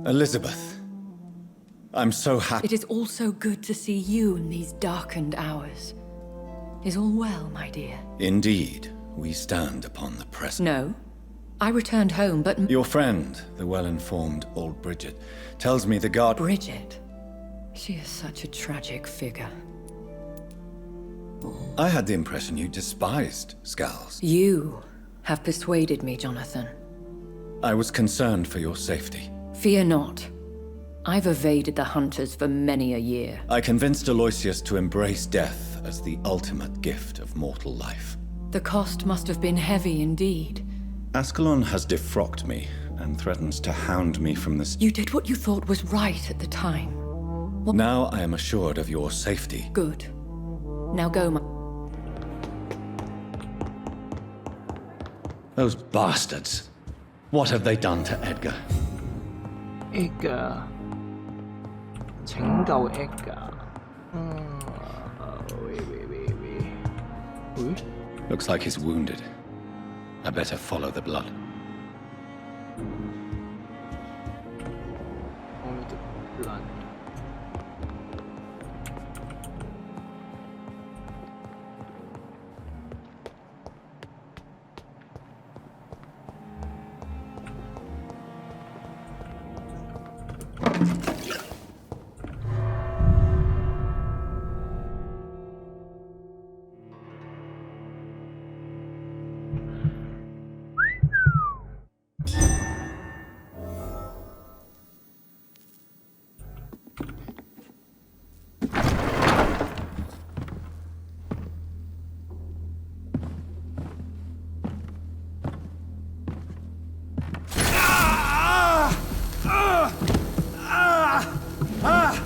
Elizabeth, I'm so happy. It is also good to see you in these darkened hours. Is all well, my dear? Indeed, we stand upon the present. No. I returned home, but... Your friend, the well-informed old Bridget, tells me the guard... Bridget? She is such a tragic figure. I had the impression you despised Skulls. You have persuaded me, Jonathan. I was concerned for your safety. Fear not. I've evaded the hunters for many a year. I convinced Aloysius to embrace death as the ultimate gift of mortal life. The cost must have been heavy indeed. Ascalon has defrocked me and threatens to hound me from this. You did what you thought was right at the time. What? Now I am assured of your safety. Good. Now go, my... Those bastards. What have they done to Edgar? Edgar. 拯救 Edgar. Wait. Looks like he's wounded. I better follow the blood. Follow the blood.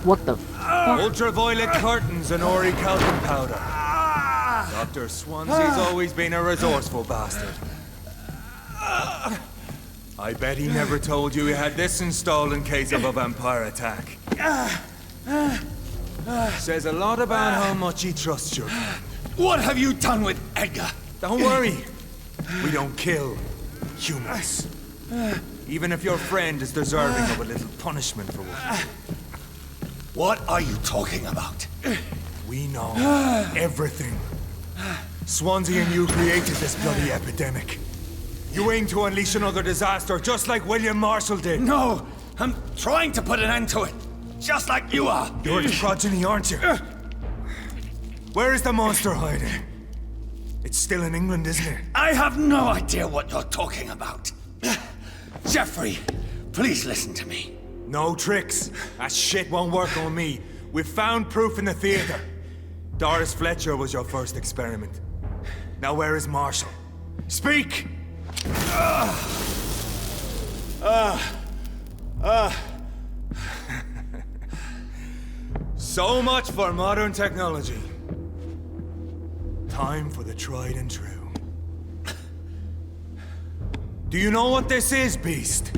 What the fuck? Ultraviolet curtains and orichalcum powder. Dr. Swansea's always been a resourceful bastard. I bet he never told you he had this installed in case of a vampire attack. Says a lot about how much he trusts your kind. What have you done with Edgar? Don't worry. We don't kill humans. Even if your friend is deserving of a little punishment for what. What are you talking about? We know everything. Swansea and you created this bloody epidemic. You aim to unleash another disaster, just like William Marshall did. No, I'm trying to put an end to it, just like you are. You're its progeny, aren't you? Where is the monster hiding? It's still in England, isn't it? I have no idea what you're talking about. Jeffrey, please listen to me. No tricks. That shit won't work on me. We've found proof in the theater. Doris Fletcher was your first experiment. Now where is Marshall? Speak! So much for modern technology. Time for the tried and true. Do you know what this is, Beast?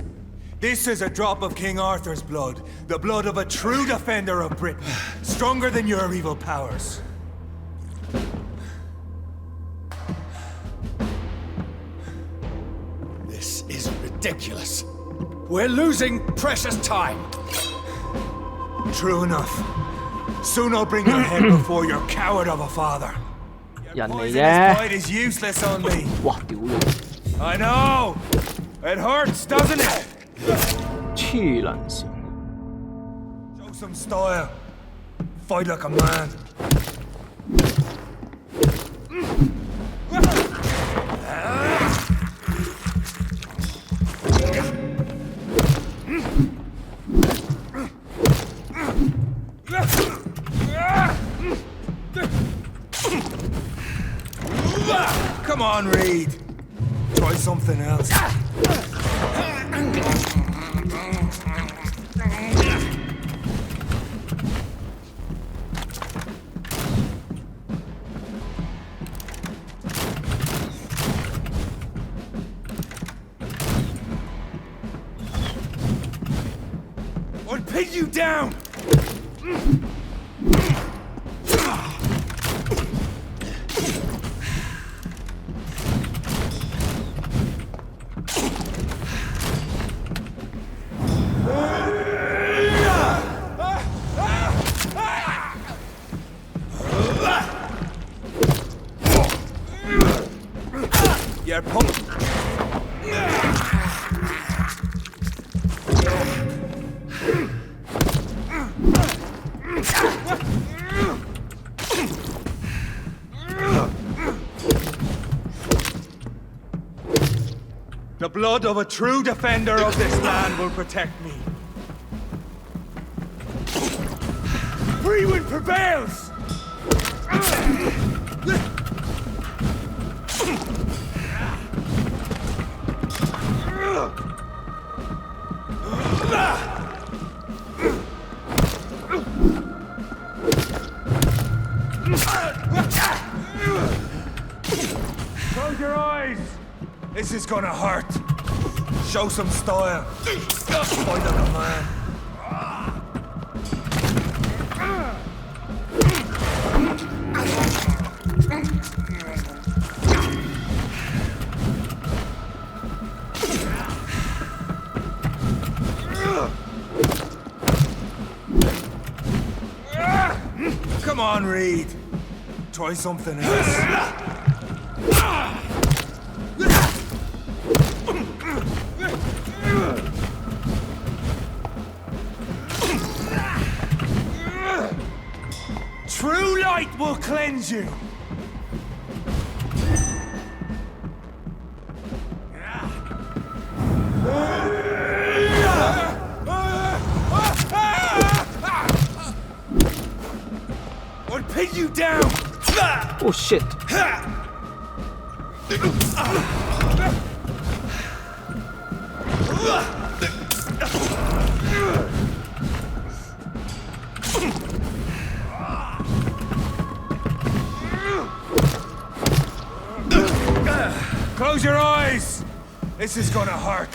This is a drop of King Arthur's blood. The blood of a true defender of Britain. Stronger than your evil powers. This is ridiculous. We're losing precious time. True enough. Soon I'll bring your head before your coward of a father. Your 人嚟 poisonous 啫。 bite is useless on me. 哇！屌你， I know! It hurts, doesn't it? 黐撚線。 Show some style. Fight like a man. Come on, Reed. Try something else. I'll pin you down! blood of a true defender of this land will protect me. Freewind prevails! Close your eyes! This is gonna hurt. Show some style. Fight like a man. Come on, Reed. Try something else. True light will cleanse you. I'll pin you down. Oh shit. Close your eyes! This is gonna hurt.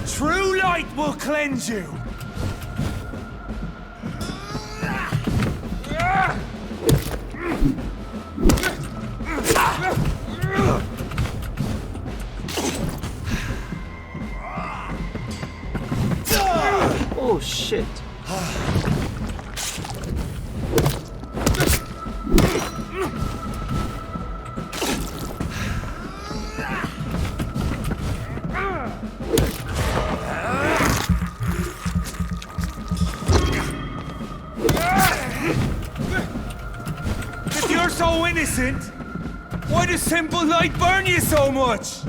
True light will cleanse you. Oh shit. If you're so innocent, why does simple light burn you so much?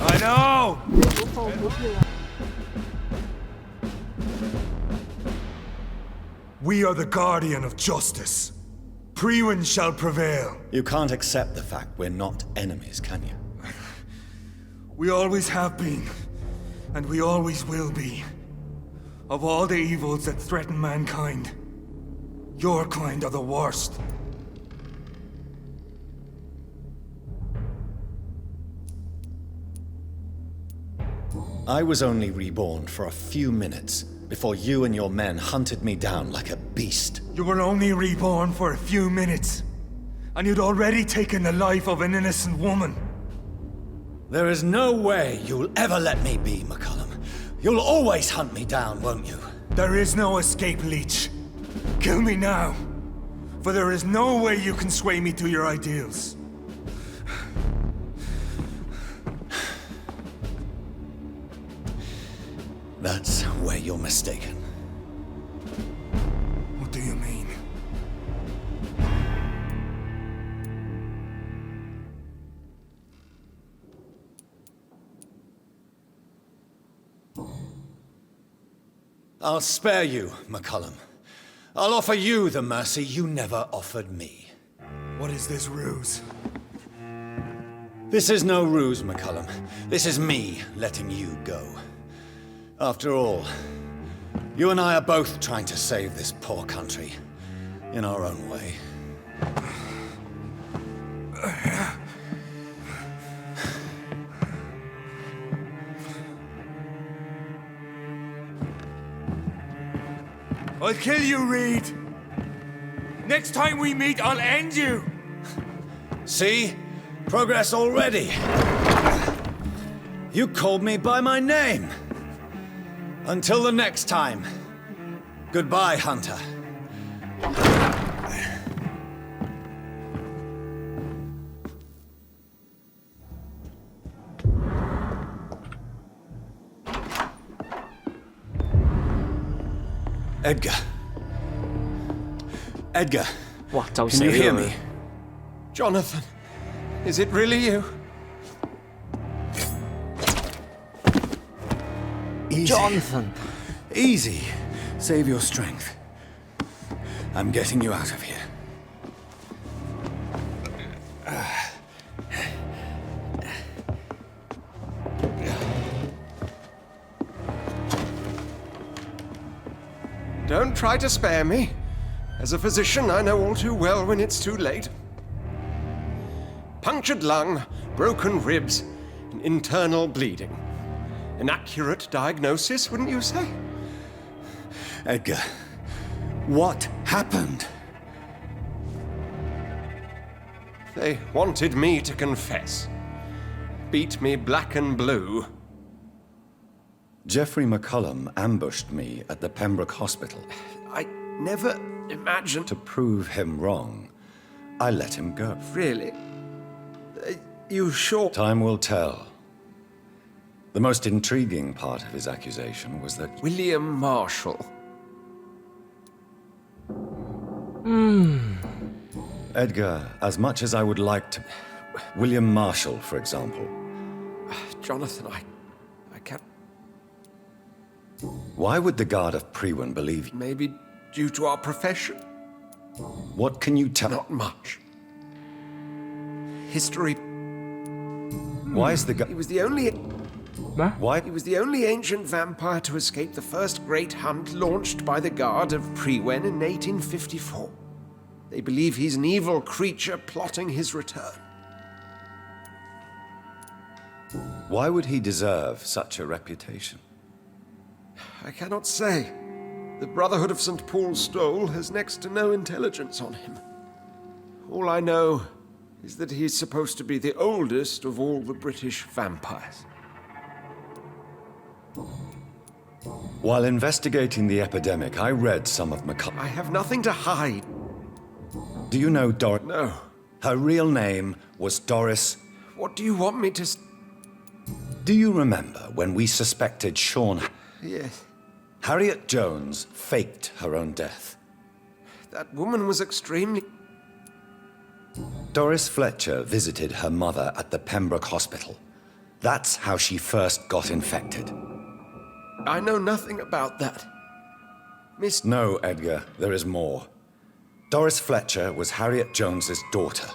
I know! We are the guardian of justice. Priwen shall prevail. You can't accept the fact we're not enemies, can you? We always have been, and we always will be. Of all the evils that threaten mankind, your kind are the worst. I was only reborn for a few minutes before you and your men hunted me down like a beast. You were only reborn for a few minutes, and you'd already taken the life of an innocent woman. There is no way you'll ever let me be, McCullum. You'll always hunt me down, won't you? There is no escape, Leech. Kill me now, for there is no way you can sway me to your ideals. That's where you're mistaken. What do you mean? I'll spare you, McCullum. I'll offer you the mercy you never offered me. What is this ruse? This is no ruse, McCullum. This is me letting you go. After all, you and I are both trying to save this poor country in our own way. I'll kill you, Reed! Next time we meet, I'll end you! See? Progress already. You called me by my name. Until the next time. Goodbye, Hunter. Edgar. Edgar. 哇，就 Can 死 you hear 啦 me? Jonathan, is it really you? Easy. Jonathan. Easy. Save your strength. I'm getting you out of here. Don't try to spare me. As a physician, I know all too well when it's too late. Punctured lung, broken ribs, and internal bleeding. An accurate diagnosis, wouldn't you say? Edgar, what happened? They wanted me to confess. Beat me black and blue. Jeffrey McCullum ambushed me at the Pembroke Hospital. I never imagined... To prove him wrong, I let him go. Really? You sure? Time will tell. The most intriguing part of his accusation was that William Marshall. Edgar, as much as I would like to... William Marshall, for example. Jonathan, I can't... Why would the Guard of Prewen believe you? Maybe due to our profession? What can you tell? Not much. History... Why is the He Guard... was the only... Why? He was the only ancient vampire to escape the first great hunt launched by the Guard of Prewen in 1854. They believe he's an evil creature plotting his return. Why would he deserve such a reputation? I cannot say. The Brotherhood of St. Paul's Stole has next to no intelligence on him. All I know is that he's supposed to be the oldest of all the British vampires. While investigating the epidemic, I read some of McCullum. I have nothing to hide. Do you know Doris? No. Her real name was Doris. What do you want me to... Do you remember when we suspected Sean? Yes. Harriet Jones faked her own death. That woman was extremely... Doris Fletcher visited her mother at the Pembroke Hospital. That's how she first got infected. I know nothing about that. Miss... No, Edgar, there is more. Doris Fletcher was Harriet Jones's daughter.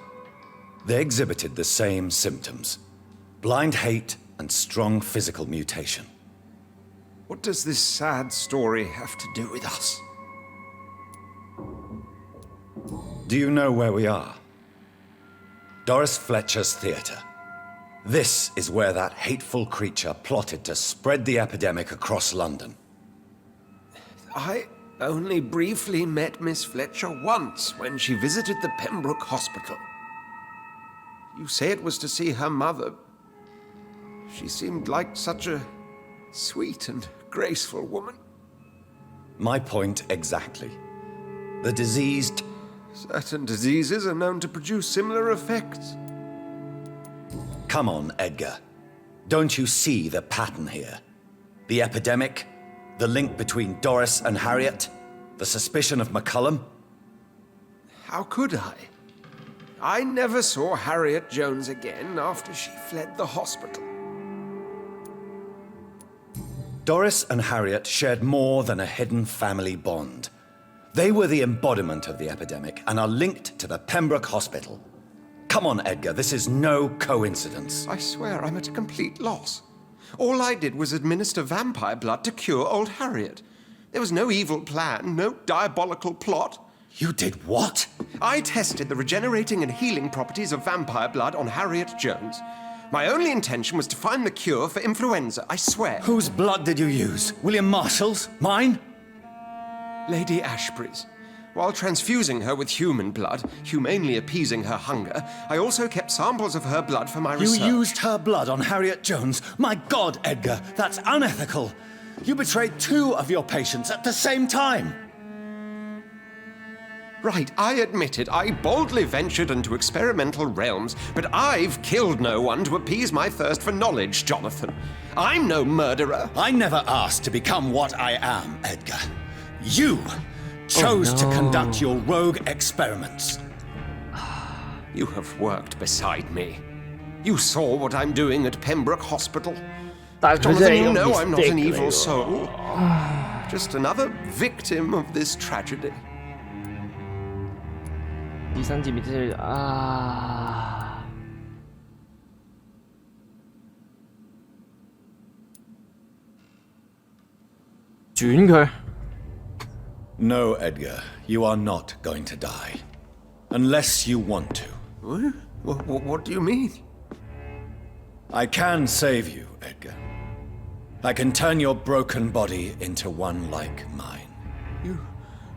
They exhibited the same symptoms. Blind hate and strong physical mutation. What does this sad story have to do with us? Do you know where we are? Doris Fletcher's theater. This is where that hateful creature plotted to spread the epidemic across London. I only briefly met Miss Fletcher once when she visited the Pembroke Hospital. You say it was to see her mother. She seemed like such a sweet and graceful woman. My point exactly. The diseased... Certain diseases are known to produce similar effects. Come on, Edgar. Don't you see the pattern here? The epidemic, the link between Doris and Harriet, the suspicion of McCullum? How could I? I never saw Harriet Jones again after she fled the hospital. Doris and Harriet shared more than a hidden family bond. They were the embodiment of the epidemic and are linked to the Pembroke Hospital. Come on, Edgar, this is no coincidence. I swear I'm at a complete loss. All I did was administer vampire blood to cure old Harriet. There was no evil plan, no diabolical plot. You did what? I tested the regenerating and healing properties of vampire blood on Harriet Jones. My only intention was to find the cure for influenza, I swear. Whose blood did you use? William Marshall's? Mine? Lady Ashbury's. While transfusing her with human blood, humanely appeasing her hunger, I also kept samples of her blood for my You research. used her blood on Harriet Jones? My God, Edgar, that's unethical. You betrayed 2 of your patients at the same time. Right, I admit it. I boldly ventured into experimental realms, but I've killed no one to appease my thirst for knowledge, Jonathan. I'm no murderer. I never asked to become what I am, Edgar. You chose to conduct your rogue experiments. You have worked beside me. You saw what I'm doing at Pembroke Hospital. Jonathan, you know I'm not an evil soul. Just another victim of this tragedy. 第3集比这啊，轉佢。 No, Edgar, you are not going to die. Unless you want to. What do you mean? I can save you, Edgar. I can turn your broken body into one like mine. You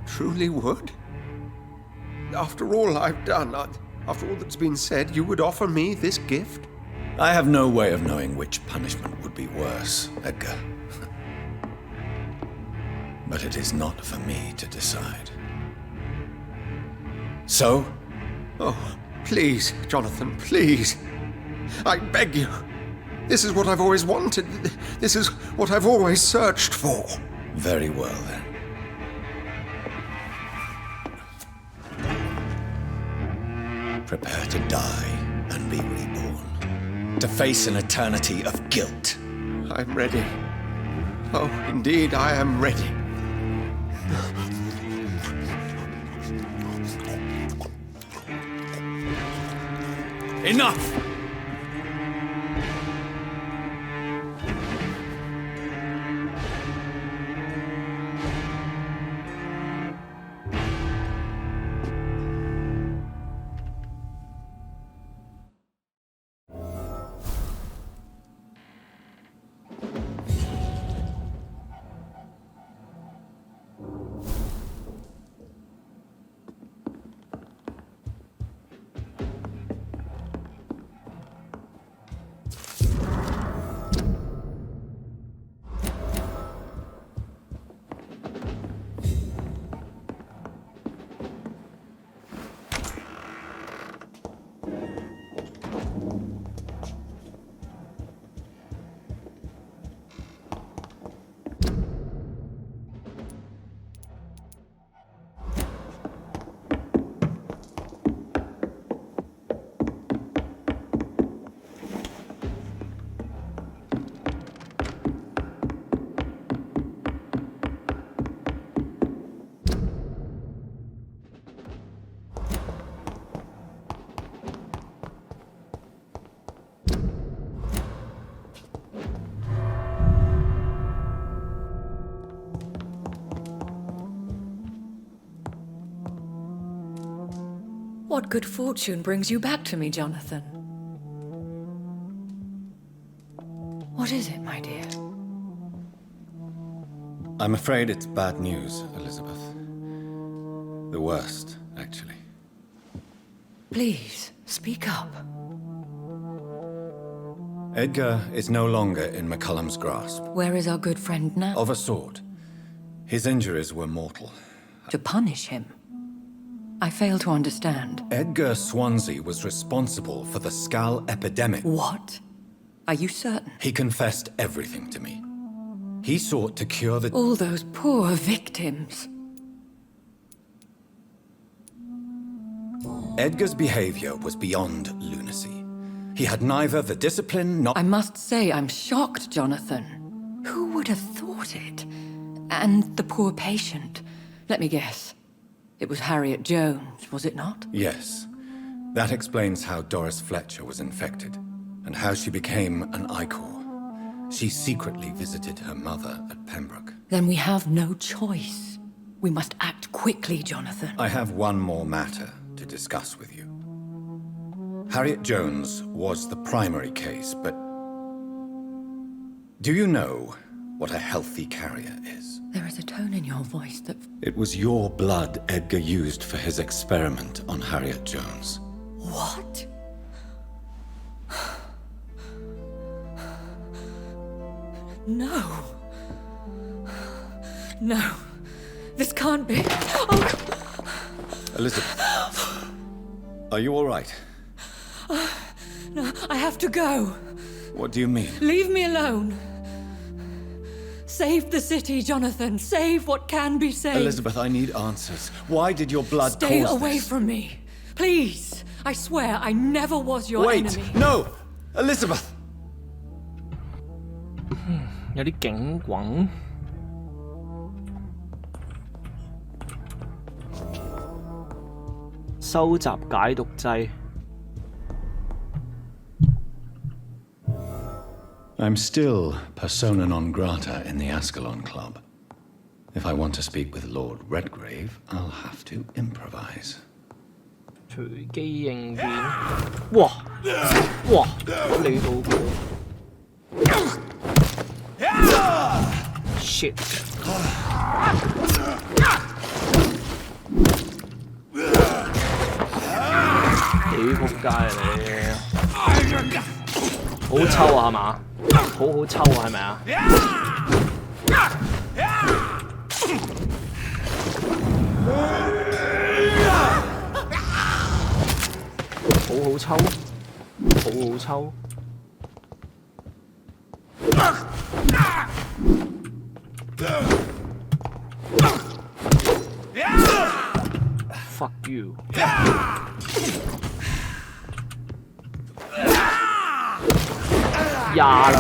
truly would? After all I've done, after all that's been said, you would offer me this gift? I have no way of knowing which punishment would be worse, Edgar. But it is not for me to decide. So? Oh, please, Jonathan, please. I beg you. This is what I've always wanted. This is what I've always searched for. Very well, then. Prepare to die and be reborn. To face an eternity of guilt. I'm ready. Oh, indeed, I am ready. Enough! What good fortune brings you back to me, Jonathan? What is it, my dear? I'm afraid it's bad news, Elizabeth. The worst, actually. Please, speak up. Edgar is no longer in McCullum's grasp. Where is our good friend now? Of a sort. His injuries were mortal. To punish him? I fail to understand. Edgar Swansea was responsible for the Skull epidemic. What? Are you certain? He confessed everything to me. He sought to cure the... All those poor victims. Edgar's behavior was beyond lunacy. He had neither the discipline nor... I must say I'm shocked, Jonathan. Who would have thought it? And the poor patient. Let me guess. It was Harriet Jones, was it not? Yes. That explains how Doris Fletcher was infected, and how she became an Ichor. She secretly visited her mother at Pembroke. Then we have no choice. We must act quickly, Jonathan. I have one more matter to discuss with you. Harriet Jones was the primary case, but... do you know what a healthy carrier is. There is a tone in your voice that... It was your blood Edgar used for his experiment on Harriet Jones. What? No. No. This can't be. Oh. Elizabeth, are you all right? No, I have to go. What do you mean? Leave me alone. Save the city, Jonathan. Save what can be saved. Elizabeth, I need answers. Why did your blood Stay cause away this? from me. Please. I swear I never was your Wait! enemy. No! Elizabeth! 有啲警棍。收集解毒劑。I'm still persona non grata in the Ascalon Club. If I want to speak with Lord Redgrave, I'll have to improvise. 隨機應變。哇！哇！你老母 ！shit！ 你仆街啊你！好抽啊係嘛？好抽啊係咪啊？好抽，好抽。Fuck you！ 壓啦！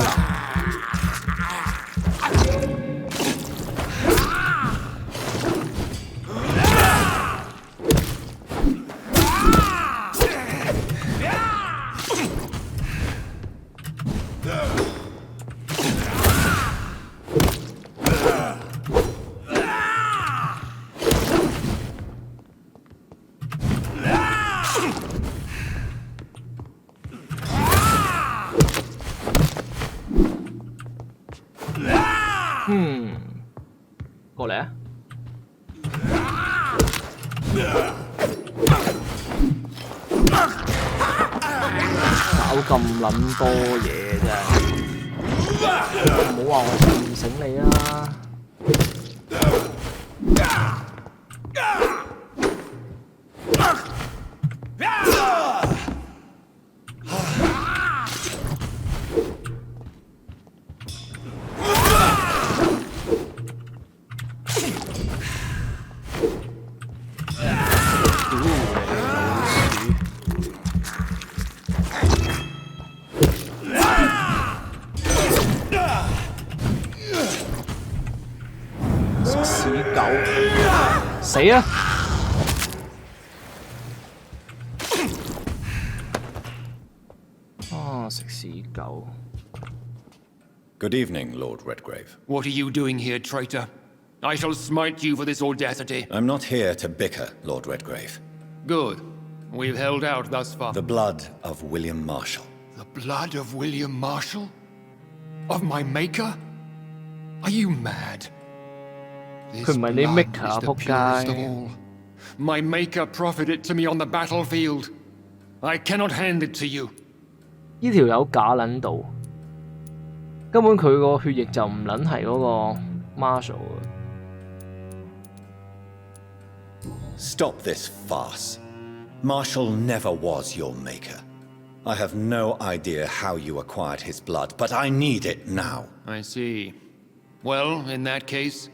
過嚟啊！搞咁撚多嘢真係，唔好話我唔醒你啊！死啊！啊，食屎狗！ Good evening, Lord Redgrave. What are you doing here, traitor? I shall smite you for this audacity. I'm not here to bicker, Lord Redgrave. Good. We've held out thus far. The blood of William Marshall. The blood of William Marshall? Of my maker? Are you mad? This 佢唔係你 blood maker is 啊， the 仆 purest of 街！ all. My maker proffered it to me on the battlefield. I cannot hand it to you. 呢條友假撚到，根本佢個血液就唔撚係嗰個 Marshall 嘅。 Stop this farce. Marshall never was your maker. I have no idea how you acquired his blood, but I need it now. I see. Well, in that case,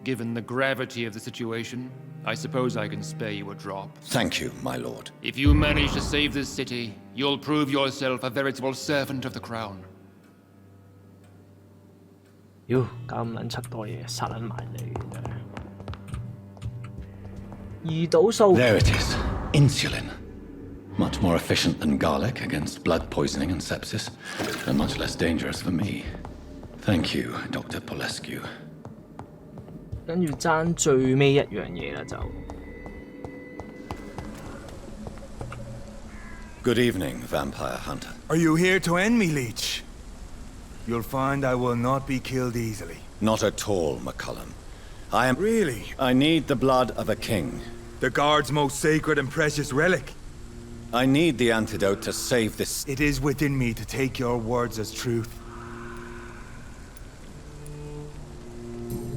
given the gravity of the situation, I suppose I can spare you a drop. Thank you, my lord. If you manage to save this city, you'll prove yourself a veritable servant of the crown. 妖，搞咁撚柒多嘢，殺撚埋你真係。胰島素 There it is. Insulin. Much more efficient than garlic against blood poisoning and sepsis, and much less dangerous for me. Thank you, Dr. Polescu. 跟住爭最尾一樣嘢啦就。 Good evening, Vampire Hunter. Are you here to end me, Leech? You'll find I will not be killed easily. Not at all, McCullum. I am... Really? I need the blood of a king. The guard's most sacred and precious relic. I need the antidote to save this... It is within me to take your words as truth.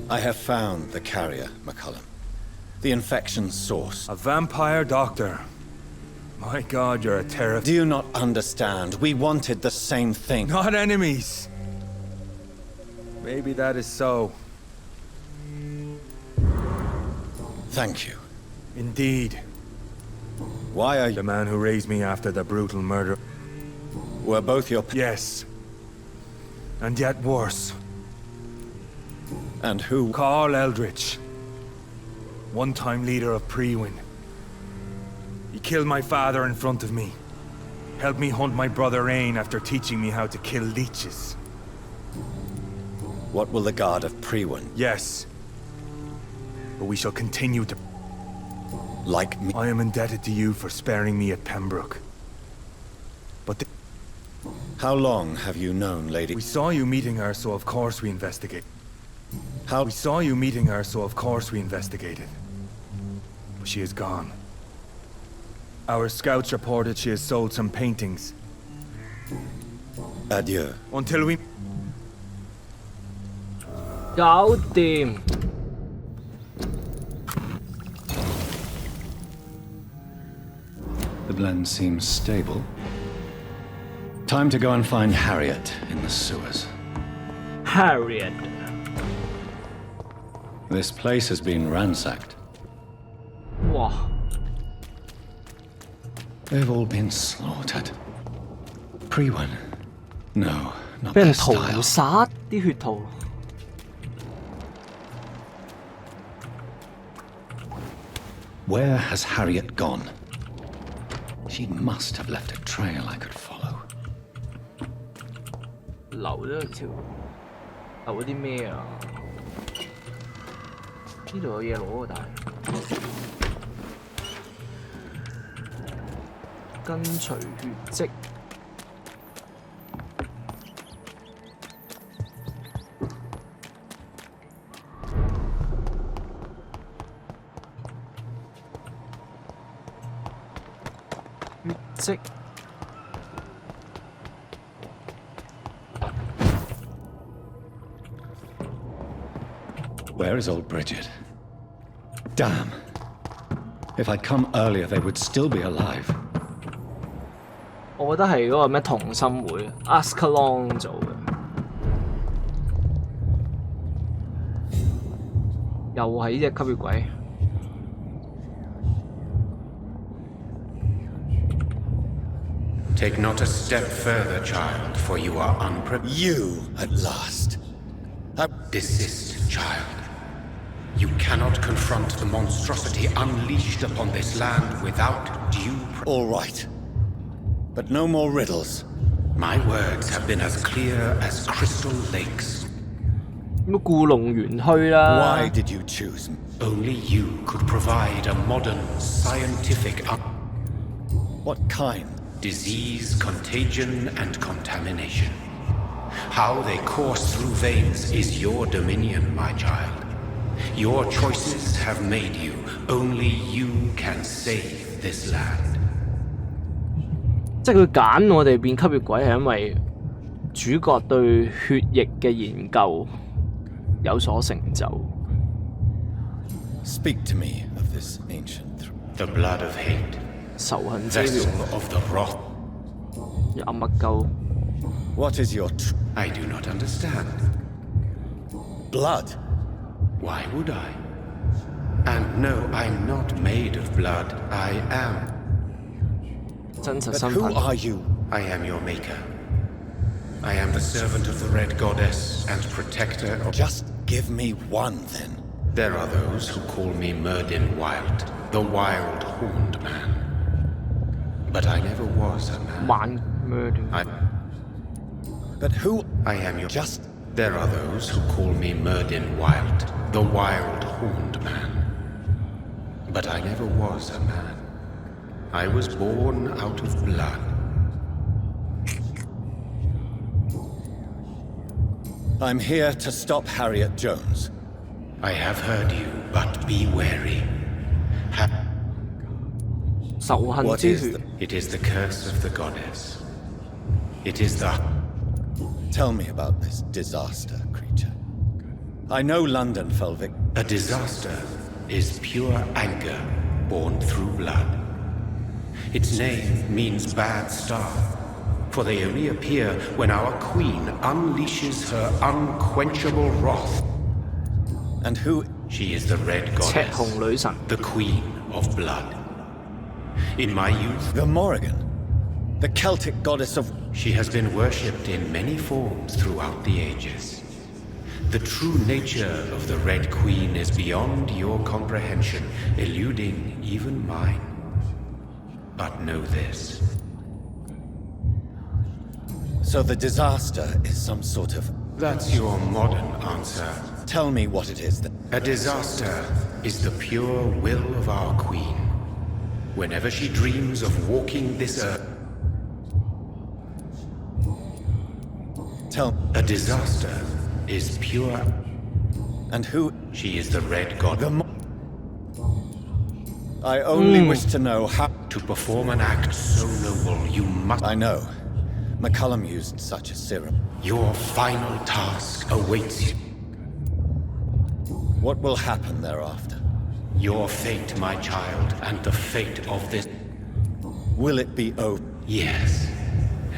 I have found the carrier, McCullum. The infection's source. A vampire doctor. My god, you're a terror... Do you not understand? We wanted the same thing. Not enemies. Maybe that is so. Thank you. Indeed. Why are The you... man who raised me after the brutal murder. Were both your... Yes. And yet worse. And who... Carl Eldritch. One-time leader of Prewin. He killed my father in front of me. Helped me hunt my brother Ain after teaching me how to kill leeches. What will the guard of Prewin... Yes. But we shall continue to... like me... I am indebted to you for sparing me at Pembroke. But How long have you known Lady... we saw you meeting her, so of course we investigate. How... We saw you meeting her, so of course we investigated. But she is gone. Our scouts reported she has sold some paintings. Adieu. Until we... 搞掂。The blend seems stable. Time to go and find Harriet in the sewers. Harriet。 This place has been ransacked. 哇！ They've all been slaughtered. Prewin. No, not 俾人 this 屠 style. 殺啲血屠。 Where has Harriet gone? She must have left a trail I could follow. 留咗條，留咗啲咩啊？呢度有嘢攞啊，但係跟隨血跡。血跡。 Where is old Bridget? Damn. If I'd come earlier, they would still be alive. 我覺得係嗰個咩同心會 Ascalon 做嘅，又係呢隻吸血鬼。 Take not a step further, child, for you are unprepared. You, at last. Desist, child. You cannot confront the monstrosity unleashed upon this land without due... All right. But no more riddles. My words have been as clear as crystal lakes. 咁故弄玄虛啦。 Why did you choose me? Only you could provide a modern, scientific... What kind? disease, contagion, and contamination. How they course through veins is your dominion, my child. Your choices have made you. Only you can save this land. 即係佢揀我哋變吸血鬼係因為主角對血液嘅研究有所成就。 Speak to me of this ancient... The blood of hate. 仇恨之 Vessel 源 of the wrath. 有乜鳩？ What is your... I do not understand. blood? Why would I? And no, I'm not made of blood. I am. 真實 But 身 who 份。 are you? I am your maker. I am the servant of the Red Goddess and protector of... Just give me one, then. There are those who call me Merdin Wild, the Wild Horned Man. But I never was a man. 萬 murder。 But who... I am your... Just... There are those who call me Merdin Wild, the Wild Horned Man. But I never was a man. I was born out of blood. I'm here to stop Harriet Jones. I have heard you, but be wary. 仇恨之血。It is the curse of the goddess. It is the... Tell me about this disaster creature. I know London fell victim. A disaster is pure anger born through blood. Its name means bad star, for they only appear when our queen unleashes her unquenchable wrath. And who? She is the red 赤 goddess, 紅女神。 the queen of blood. In my youth, The Morrigan. The Celtic goddess of... she has been worshipped in many forms throughout the ages. The true nature of the Red Queen is beyond your comprehension, eluding even mine. But know this. So the disaster is some sort of... That's your modern answer. Tell me what it is that... A disaster is the pure will of our queen. Whenever she dreams of walking this earth... Tell... A disaster is pure... And who... She is the Red God. The... I only wish to know how... To perform an act so noble, you must... I know. McCullum used such a serum. Your final task awaits you. What will happen thereafter? Your fate, my child, and the fate of this... Will it be over? Yes.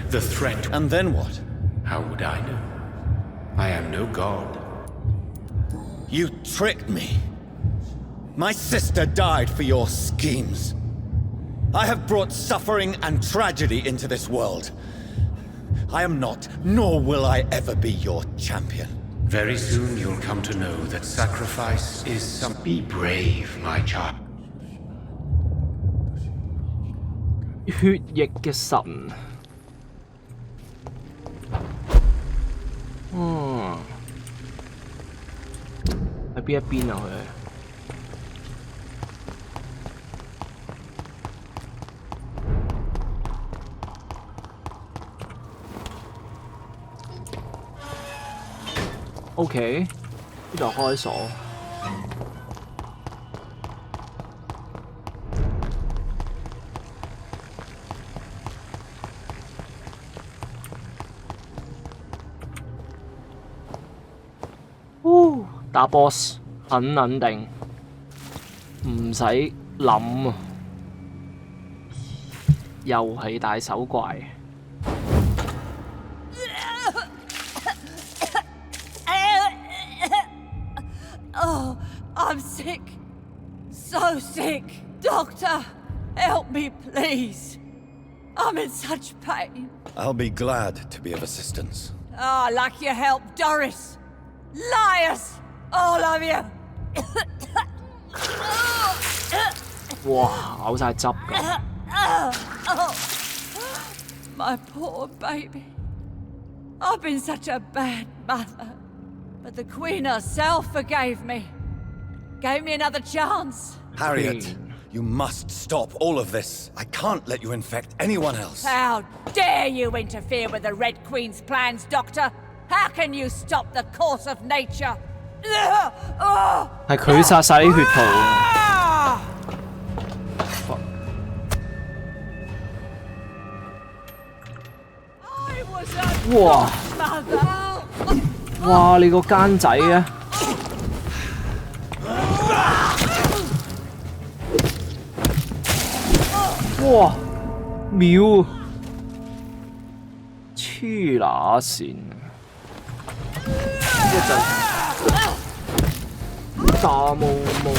The threat... And then what? How would I know? I am no god. You tricked me. My sister died for your schemes. I have brought suffering and tragedy into this world. I am not, nor will I ever be your champion. Very soon you'll come to know that sacrifice is some... Be brave, my child. 血液嘅神。喺邊一邊啊佢？ OK， 呢度開鎖。打 boss 很穩定，唔使諗啊！又係大手怪。 Oh, I'm sick. So sick. Doctor, help me, please. I'm in such pain. I'll be glad to be of assistance. Ah, like your help, Doris. Liars! All of you! 哇，嘔晒汁㗎！ My poor baby. I've been such a bad mother. But the Queen herself forgave me. Gave me another chance. Harriet, Queen. you must stop all of this. I can't let you infect anyone else. How dare you interfere with the Red Queen's plans, Doctor? How can you stop the course of nature? 係佢殺晒啲血圖。 哇！哇！你個奸仔啊！哇！秒！黐乸線！一陣大毛毛。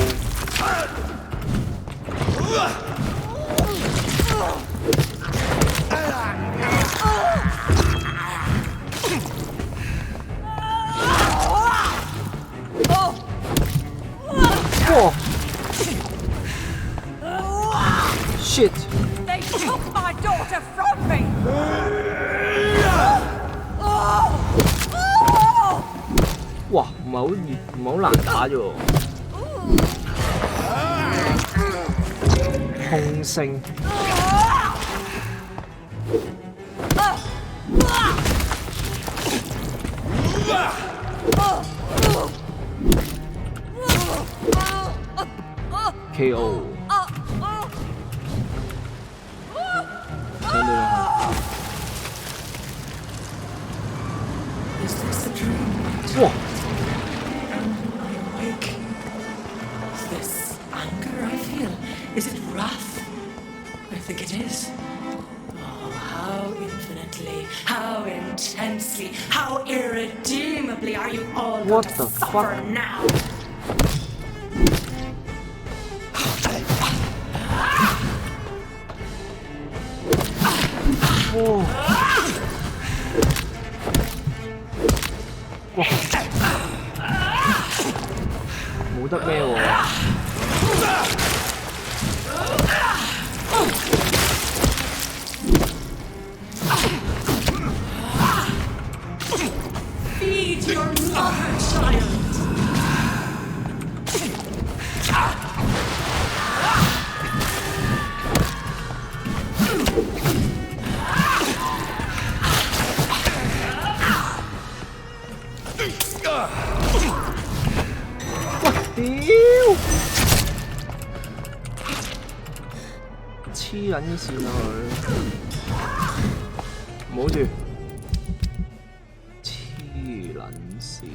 Whoa! Shit! They took my daughter from me! 哇，唔係好難打啫喎。空聲。KO。上到啦！ Is this a dream? 哇！ Awake. Is this anger I feel? Is it wrath? I think it is. Oh, how infinitely, how intensely, how irredeemably are you all What going the to suffer fuck? now? Oh. 哇！冇得咩喎？ Feed your mother, child. What 黐撚線啊佢！冇住，黐撚線。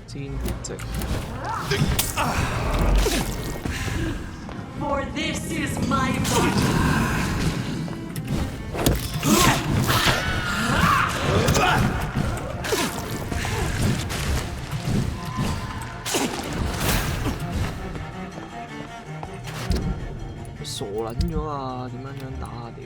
煎血值。 For this is my body. 傻撚咗啊！點樣打啊屌！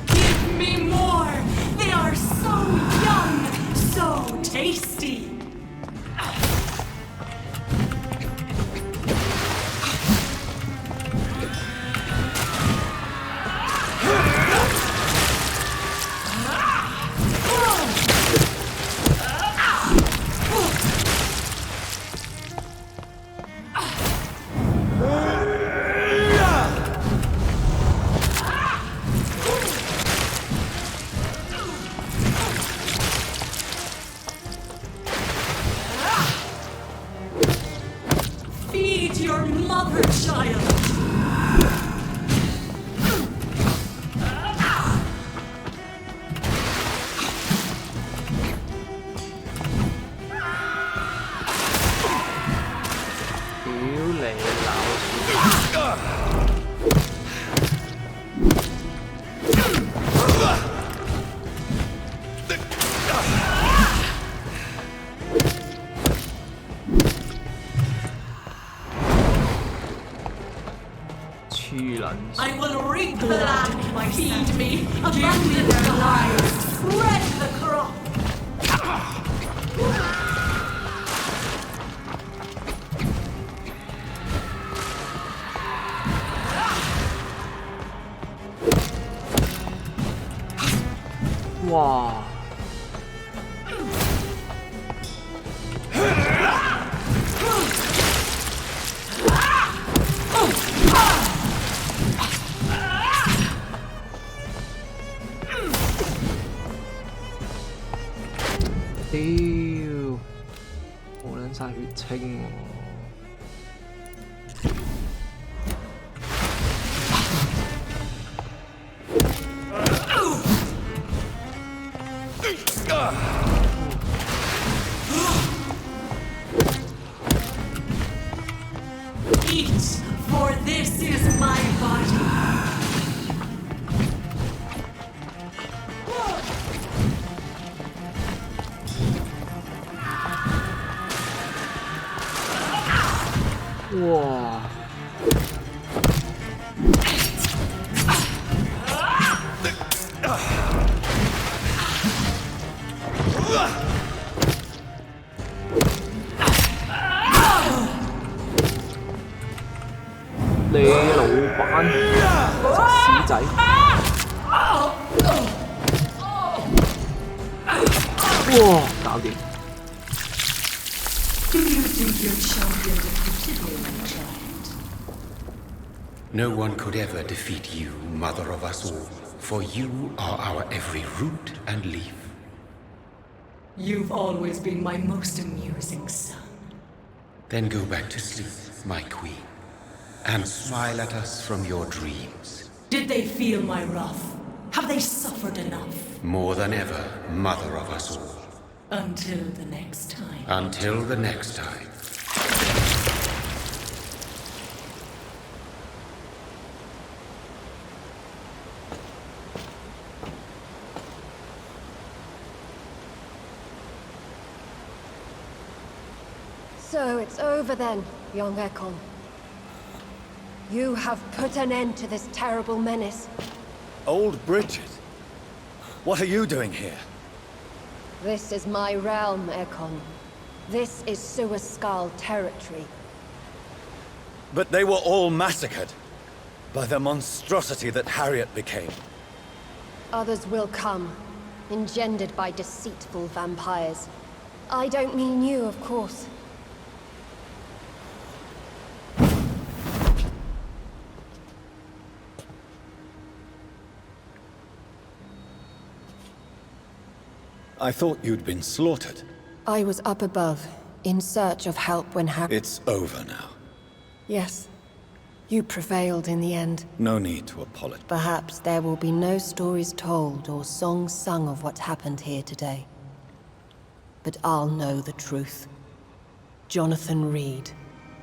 Give me more. They are so young, so tasty. Feed your mother, child. I will reap the land. Feed me. Abandon their lives. Spread the crop. Wow. Ew. 冇撚晒血清喎。 Eat, for this is my body. Wow. 你老闆隻屎仔！哇，搞掂！ Do you think your champion defeated me, my child? No one could ever defeat you, mother of us all, for you are our every root and leaf. You've always been my most amusing son. Then go back to sleep, my queen, and smile at us from your dreams. Did they feel my wrath? Have they suffered enough? More than ever, mother of us all. Until the next time. Until the next time. So it's over then, young Ekon. You have put an end to this terrible menace. Old Bridget? What are you doing here? This is my realm, Ekon. This is Suaskal territory. But they were all massacred by the monstrosity that Harriet became. Others will come, engendered by deceitful vampires. I don't mean you, of course. I thought you'd been slaughtered. I was up above, in search of help when It's over now. Yes. You prevailed in the end. No need to apologize. Perhaps there will be no stories told or songs sung of what happened here today. But I'll know the truth. Jonathan Reed,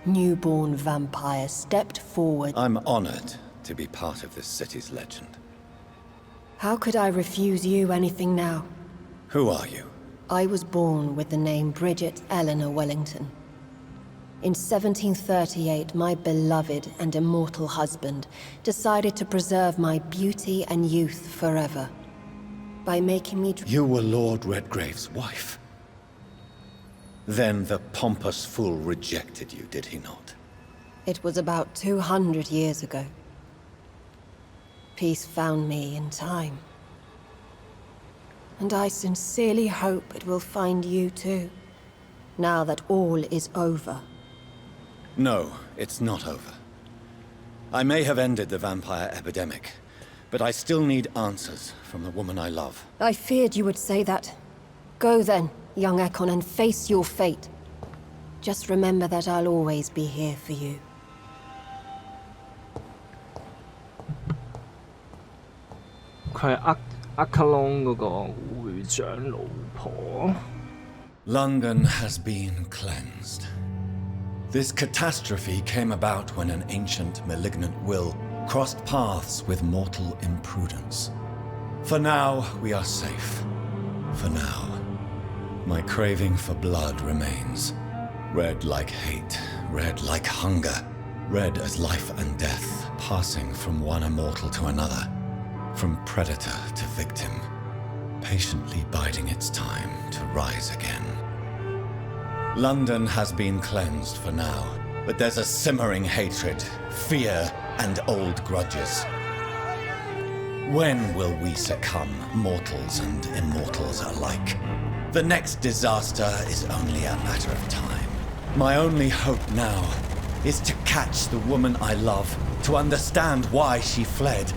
newborn vampire, stepped forward. I'm honored to be part of this city's legend. How could I refuse you anything now? Who are you? I was born with the name Bridget Eleanor Wellington. In 1738, my beloved and immortal husband decided to preserve my beauty and youth forever. By making me... You were Lord Redgrave's wife. Then the pompous fool rejected you, did he not? It was about 200 years ago. Peace found me in time. And I sincerely hope it will find you too, now that all is over. No, it's not over. I may have ended the vampire epidemic, but I still need answers from the woman I love. I feared you would say that. Go then, young Ekon, and face your fate. Just remember that I'll always be here for you. London has been cleansed. This catastrophe came about when an ancient malignant will crossed paths with mortal imprudence. For now, we are safe. For now. My craving for blood remains. Red like hate, red like hunger, red as life and death, passing from one immortal to another, from predator to victim, patiently biding its time to rise again. London has been cleansed for now, but there's a simmering hatred, fear, and old grudges. When will we succumb, mortals and immortals alike? The next disaster is only a matter of time. My only hope now is to catch the woman I love, to understand why she fled,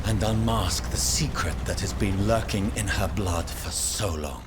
and unmask the secret that has been lurking in her blood for so long.